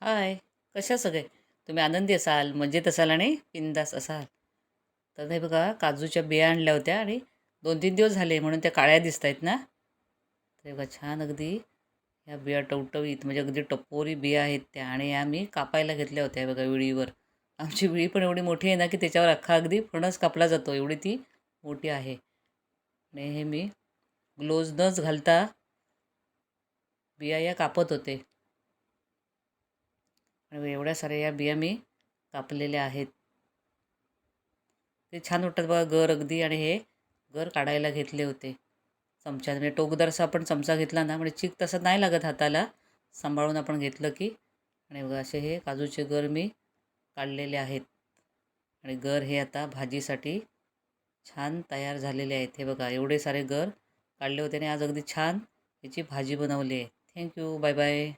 हाय. कशा सगळे? तुम्ही आनंदी असाल, मजेत असाल आणि बिंदास असाल. तर हे बघा काजूच्या बिया आणल्या होत्या आणि 2-3 दिवस झाले म्हणून त्या काळ्या दिसतायत ना. तर हे बघा छान अगदी ह्या बिया टवटवीत म्हणजे अगदी टपोरी बिया आहेत त्या आणि या मी कापायला घेतल्या होत्या हे बघा विळीवर. आमची विळी पण एवढी मोठी आहे ना, की त्याच्यावर अख्खा अगदी फणस कापला जातो एवढी ती मोठी आहे. आणि हे मी ग्लोव्ज नच घालता बिया या कापत होते. आणि एवढ्या साऱ्या या बिया मी कापलेल्या आहेत. ते छान वाटतात बघा गर अगदी आणि हे गर काढायला घेतले होते चमच्याने. म्हणजे टोकदारसा आपण चमचा घेतला ना म्हणजे चीक तसं नाही लागत हाताला. सांभाळून आपण घेतलं की. आणि बघा असे हे काजूचे गर मी काढलेले आहेत. आणि गर हे आता भाजीसाठी छान तयार झालेले आहेत. हे बघा एवढे सारे गर काढले होते आणि आज अगदी छान याची भाजी बनवली आहे. थँक्यू. Bye bye.